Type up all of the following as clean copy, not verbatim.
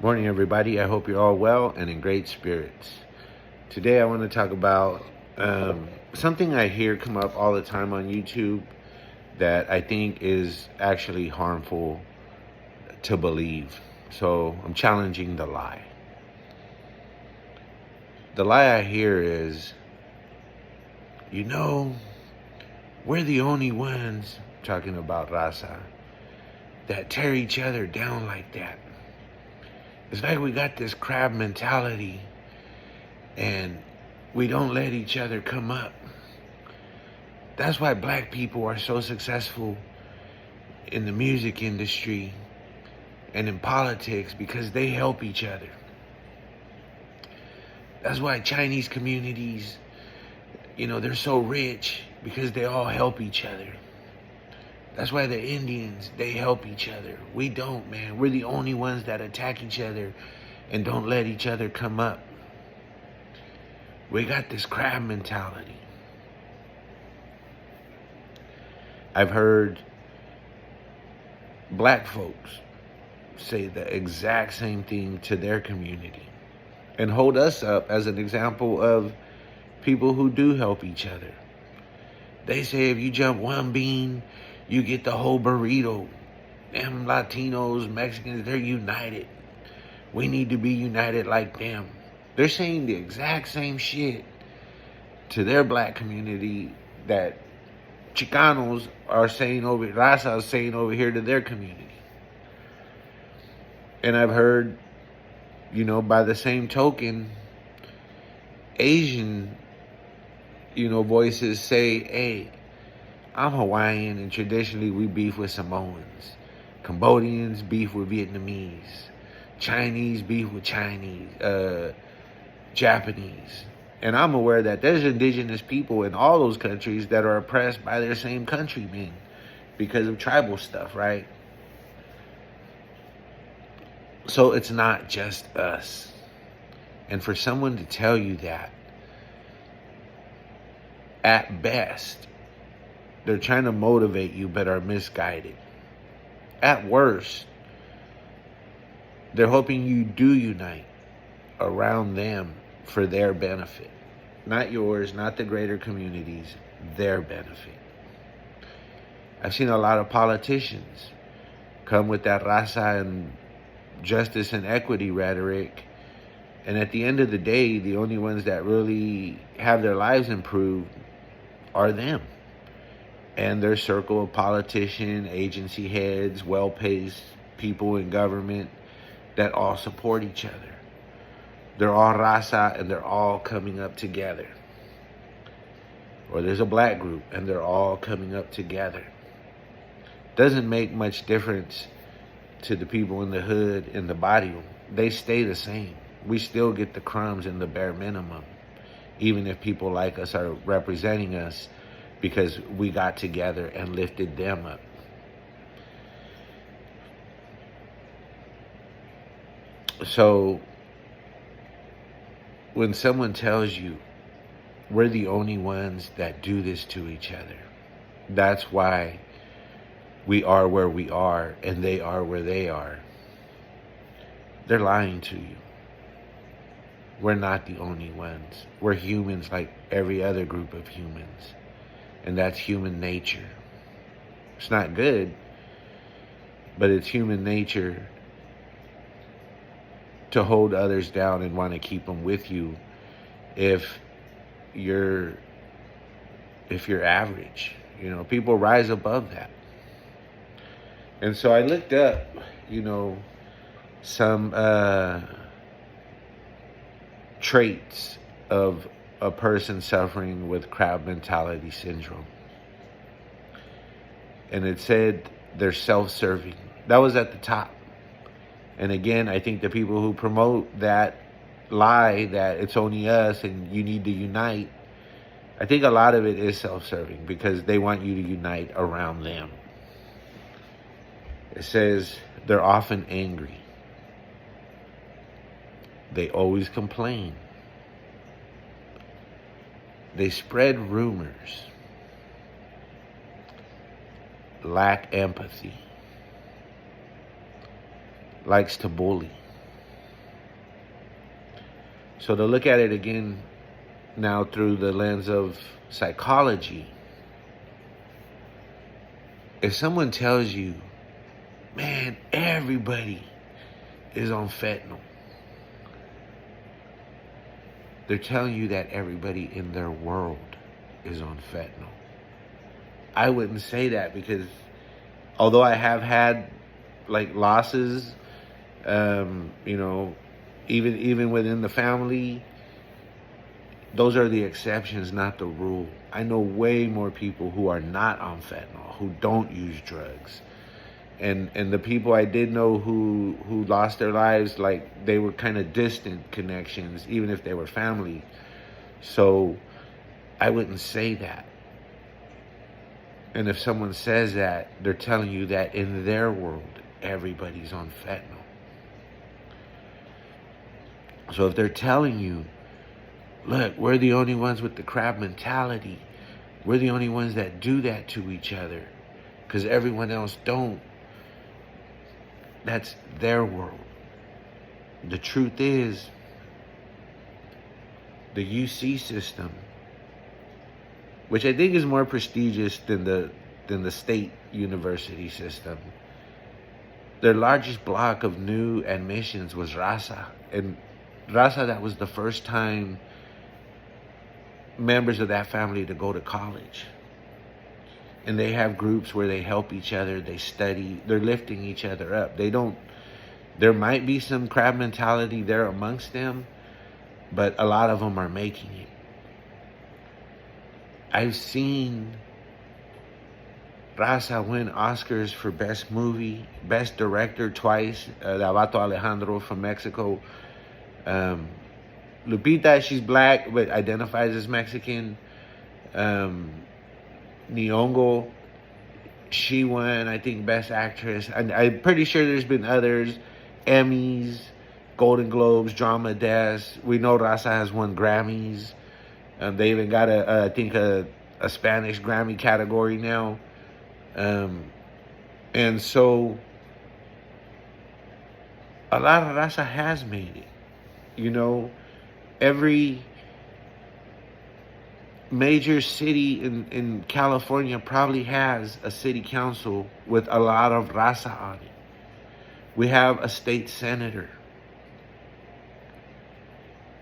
Morning, everybody. I hope you're all well and in great spirits. Today, I want to talk about something I hear come up all the time on YouTube that I think is actually harmful to believe. So, I'm challenging the lie. The lie I hear is, you know, we're the only ones, talking about raza, that tear each other down like that. It's like we got this crab mentality and we don't let each other come up. That's why black people are so successful in the music industry and in politics, because they help each other. That's why Chinese communities, they're so rich, because they all help each other. That's why the Indians, they help each other. We don't, man. We're the only ones that attack each other and don't let each other come up. We got this crab mentality. I've heard black folks say the exact same thing to their community and hold us up as an example of people who do help each other. They say if you jump one bean, you get the whole burrito. Them Latinos, Mexicans, they're united. We need to be united like them. They're saying the exact same shit to their black community that Chicanos are saying raza is saying over here to their community. And I've heard, by the same token, Asian, voices say, hey, I'm Hawaiian and traditionally we beef with Samoans. Cambodians beef with Vietnamese. Chinese beef with Chinese. Japanese. And I'm aware that there's indigenous people in all those countries that are oppressed by their same countrymen because of tribal stuff, right? So it's not just us. And for someone to tell you that, at best, they're trying to motivate you but are misguided. At worst, they're hoping you do unite around them for their benefit. Not yours, not the greater communities, their benefit. I've seen a lot of politicians come with that raza and justice and equity rhetoric, and at the end of the day, the only ones that really have their lives improved are them and their circle of politician, agency heads, well-paid people in government that all support each other. They're all raza and they're all coming up together. Or there's a black group and they're all coming up together. Doesn't make much difference to the people in the hood, in the barrio. They stay the same. We still get the crumbs and the bare minimum, even if people like us are representing us, because we got together and lifted them up. So when someone tells you we're the only ones that do this to each other, that's why we are where we are and they are where they are, they're lying to you. We're not the only ones. We're humans like every other group of humans. And that's human nature. It's not good, but it's human nature to hold others down and want to keep them with you if you're average. People rise above that. And so I looked up, some traits of a person suffering with crab mentality syndrome. And it said they're self-serving. That was at the top. And again, I think the people who promote that lie that it's only us and you need to unite, I think a lot of it is self-serving because they want you to unite around them. It says they're often angry. They always complain. They spread rumors. Lack empathy. Likes to bully. So to look at it again now through the lens of psychology, if someone tells you, man, everybody is on fentanyl, they're telling you that everybody in their world is on fentanyl. I wouldn't say that, because although I have had like losses, you know, even within the family, those are the exceptions, not the rule. I know way more people who are not on fentanyl, who don't use drugs. And the people I did know who lost their lives, like, they were kind of distant connections, even if they were family. So I wouldn't say that. And if someone says that, they're telling you that in their world, everybody's on fentanyl. So if they're telling you, look, we're the only ones with the crab mentality, we're the only ones that do that to each other because everyone else don't, that's their world. The truth is, the UC system, which I think is more prestigious than the state university system, their largest block of new admissions was raza. And raza, that was the first time members of that family to go to college. And they have groups where they help each other, they study, they're lifting each other up. There might be some crab mentality there amongst them, but a lot of them are making it. I've seen raza win Oscars for Best Movie, Best Director twice. Vato Alejandro from Mexico. Lupita, she's black but identifies as Mexican. Nyong'o, she won, I think, Best Actress. And I'm pretty sure there's been others. Emmys, Golden Globes, Drama Desk. We know raza has won Grammys. They even got I think a Spanish Grammy category now. And so a lot of raza has made it. You know, every major city in California probably has a city council with a lot of raza on it. We have a state senator.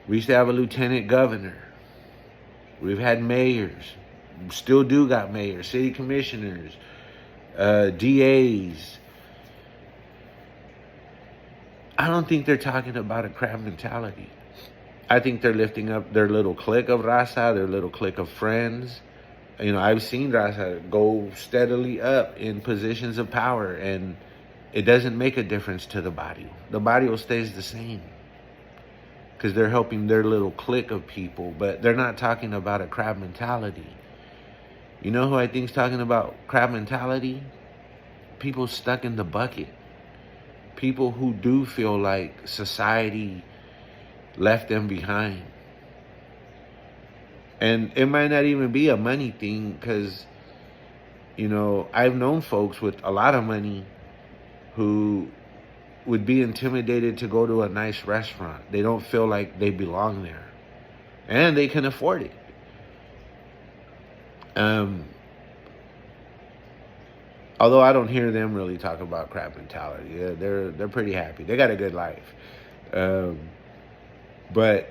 We used to have a lieutenant governor. We've had mayors. Still do got mayors, city commissioners, DAs. I don't think they're talking about a crab mentality. I think they're lifting up their little clique of raza, their little clique of friends. You know, I've seen raza go steadily up in positions of power, and it doesn't make a difference to the barrio. The barrio stays the same because they're helping their little clique of people, but they're not talking about a crab mentality. You know who I think's talking about crab mentality? People stuck in the bucket. People who do feel like society left them behind. And it might not even be a money thing, because, you know, I've known folks with a lot of money who would be intimidated to go to a nice restaurant. They don't feel like they belong there. And they can afford it. Although I don't hear them really talk about crab mentality. They're pretty happy. They got a good life. But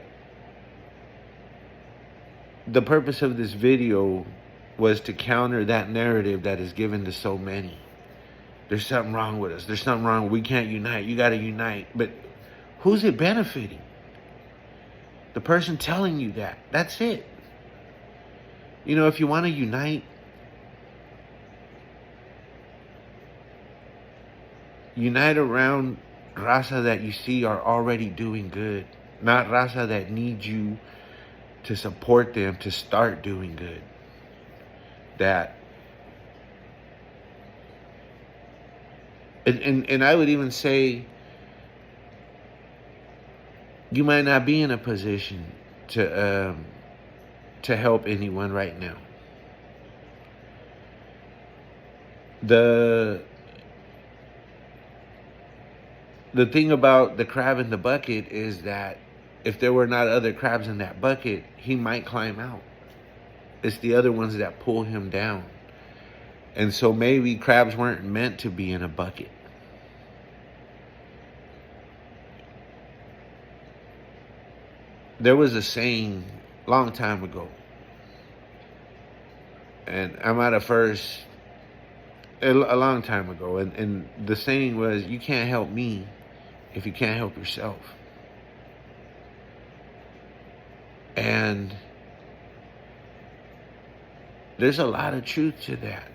the purpose of this video was to counter that narrative that is given to so many. There's something wrong with us. There's something wrong. We can't unite. You got to unite. But who's it benefiting? The person telling you that. That's it. You know, if you want to unite, unite around raza that you see are already doing good. Not raza that need you to support them to start doing good. And I would even say, you might not be in a position to help anyone right now. The thing about the crab in the bucket is that if there were not other crabs in that bucket, he might climb out. It's the other ones that pull him down. And so maybe crabs weren't meant to be in a bucket. There was a saying a long time ago, and I'm at a long time ago, and the saying was, you can't help me if you can't help yourself. And there's a lot of truth to that.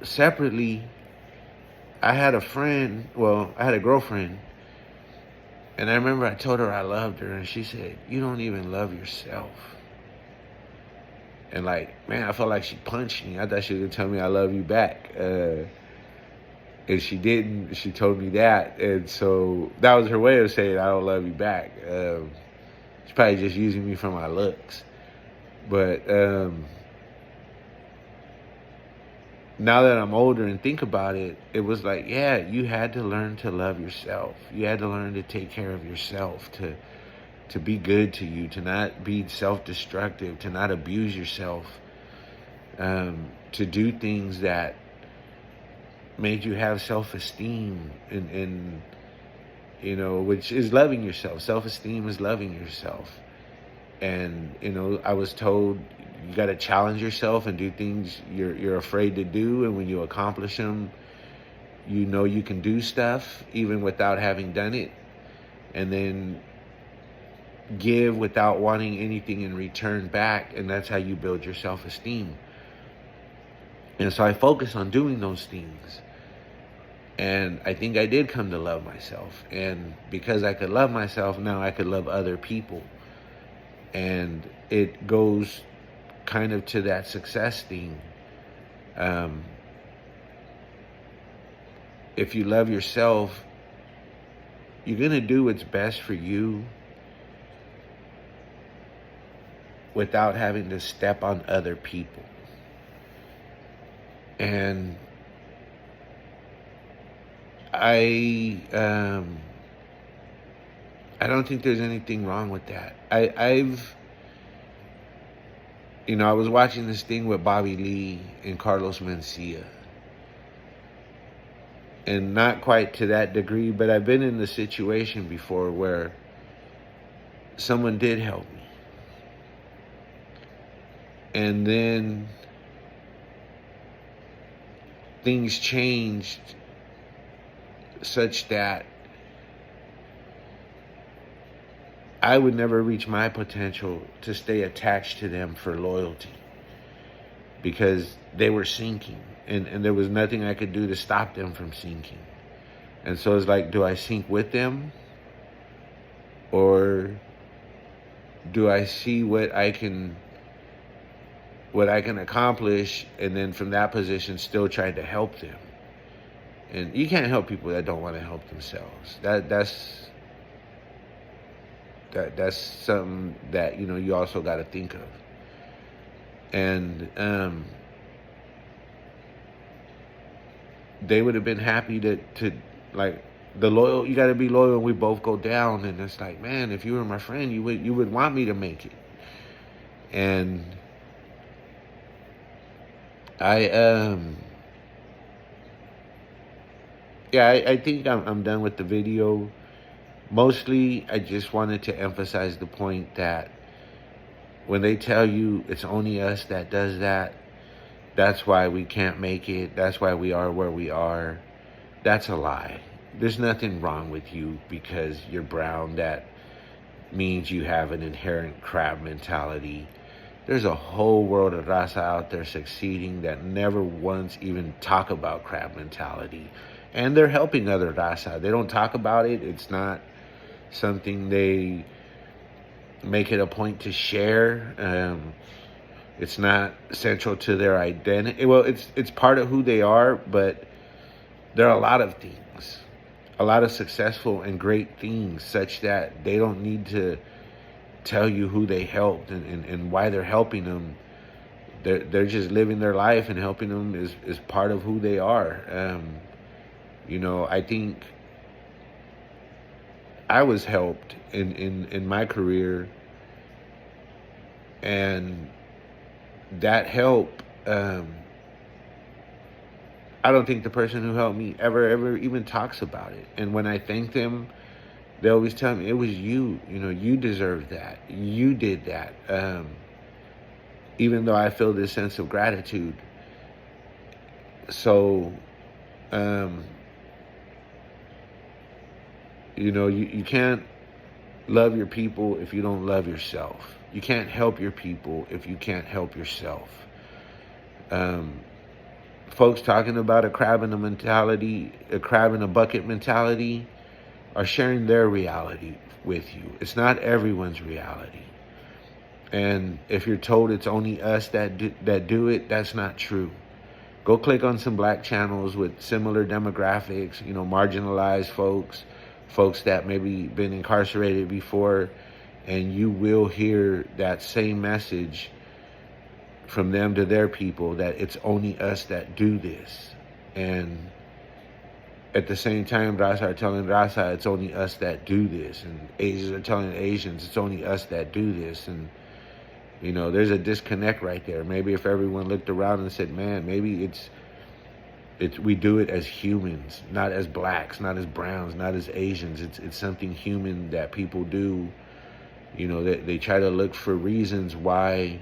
Separately, I had a girlfriend, and I remember I told her I loved her, and she said, you don't even love yourself. And like, man, I felt like she punched me. I thought she was going to tell me I love you back. And she didn't. She told me that. And so that was her way of saying I don't love you back. She's probably just using me for my looks. But now that I'm older and think about it, it was like, yeah, you had to learn to love yourself. You had to learn to take care of yourself, to be good to you, to not be self-destructive, to not abuse yourself, to do things that made you have self-esteem, and you know, which is loving yourself. Self-esteem is loving yourself. And, you know, I was told you got to challenge yourself and do things you're afraid to do. And when you accomplish them, you know you can do stuff even without having done it. And then give without wanting anything in return back. And that's how you build your self-esteem. And so I focus on doing those things. And I think I did come to love myself. And because I could love myself, now I could love other people. And it goes kind of to that success thing. If you love yourself, you're going to do what's best for you without having to step on other people. And I don't think there's anything wrong with that. I was watching this thing with Bobby Lee and Carlos Mencia. And not quite to that degree, but I've been in the situation before where someone did help me. And then things changed such that I would never reach my potential to stay attached to them for loyalty, because they were sinking, and there was nothing I could do to stop them from sinking. And so it's like, do I sink with them, or do I see what I can accomplish, and then from that position still try to help them? And you can't help people that don't want to help themselves. That's something that, you also got to think of. And they would have been happy to like, you got to be loyal, and we both go down. And it's like, man, if you were my friend, you would want me to make it. And I think I'm done with the video. Mostly, I just wanted to emphasize the point that when they tell you it's only us that does that, that's why we can't make it, that's why we are where we are, that's a lie. There's nothing wrong with you because you're brown. That means you have an inherent crab mentality. There's a whole world of raza out there succeeding that never once even talk about crab mentality. And they're helping other raza. They don't talk about it. It's not something they make it a point to share. It's not central to their identity. Well, it's part of who they are, but there are a lot of things, a lot of successful and great things, such that they don't need to tell you who they helped and why they're helping them. They're just living their life, and helping them is part of who they are. I think I was helped in my career, and that help, I don't think the person who helped me ever even talks about it. And when I thank them, they always tell me, it was you. You deserved that. You did that. Even though I feel this sense of gratitude. So, um, you can't love your people if you don't love yourself. You can't help your people if you can't help yourself. Folks talking about a crab in a crab in a bucket mentality, are sharing their reality with you. It's not everyone's reality. And if you're told it's only us that do it, that's not true. Go click on some black channels with similar demographics, marginalized folks that maybe been incarcerated before, and you will hear that same message from them to their people, that it's only us that do this. And at the same time, raza are telling raza it's only us that do this, and Asians are telling Asians it's only us that do this. And there's a disconnect right there. Maybe if everyone looked around and said, man, maybe it's we do it as humans, not as blacks, not as browns, not as Asians. It's something human that people do. They try to look for reasons why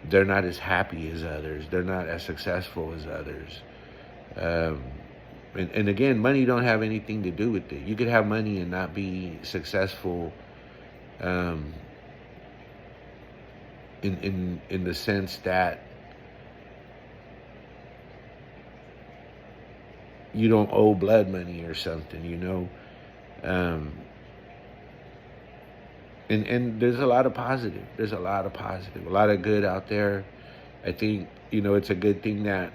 they're not as happy as others. They're not as successful as others. And again, money don't have anything to do with it. You could have money and not be successful, in the sense that you don't owe blood money or something, and there's a lot of positive. There's a lot of positive, a lot of good out there. I think, it's a good thing that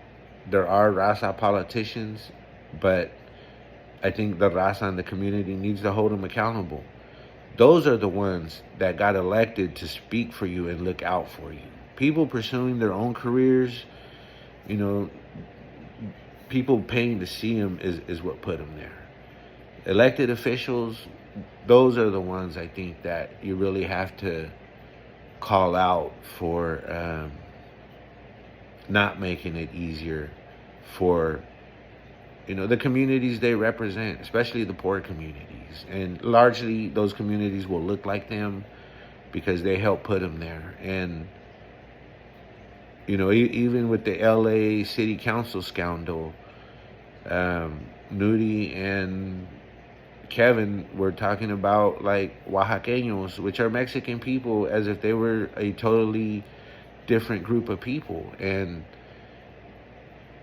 there are raza politicians, but I think the raza and the community needs to hold them accountable. Those are the ones that got elected to speak for you and look out for you. People pursuing their own careers, people paying to see them is what put them there. Elected officials, those are the ones I think that you really have to call out for not making it easier for the communities they represent, especially the poor communities. And largely those communities will look like them because they help put them there. And even with the LA City Council scandal, Nudie and Kevin were talking about like Oaxaqueños, which are Mexican people, as if they were a totally different group of people. And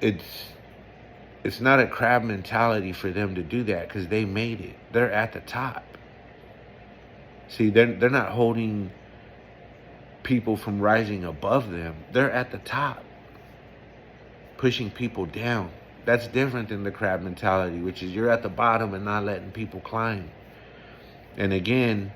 it's not a crab mentality for them to do that, because they made it. They're at the top. See, they're not holding people from rising above them. They're at the top, pushing people down. That's different than the crab mentality, which is you're at the bottom and not letting people climb. And again,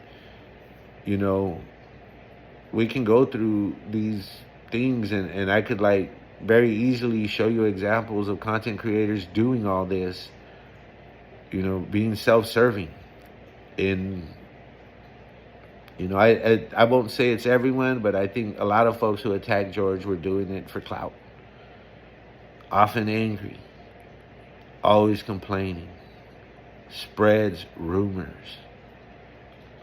we can go through these things, and I could like very easily show you examples of content creators doing all this, being self-serving. I won't say it's everyone, but I think a lot of folks who attacked George were doing it for clout. Often angry, always complaining, spreads rumors,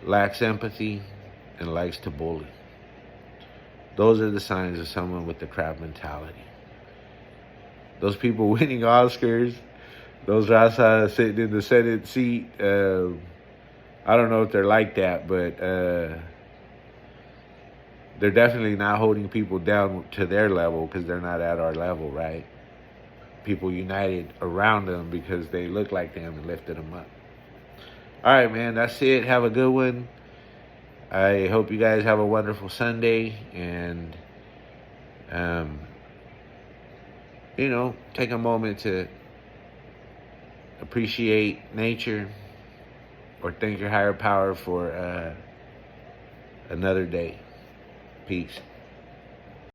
lacks empathy, and likes to bully. Those are the signs of someone with the crab mentality. Those people winning Oscars, those raza sitting in the Senate seat, I don't know if they're like that, but they're definitely not holding people down to their level, because they're not at our level, right? People united around them because they look like them and lifted them up. All right, man, that's it. Have a good one. I hope you guys have a wonderful Sunday, and take a moment to appreciate nature, or thank your higher power for another day. Peace.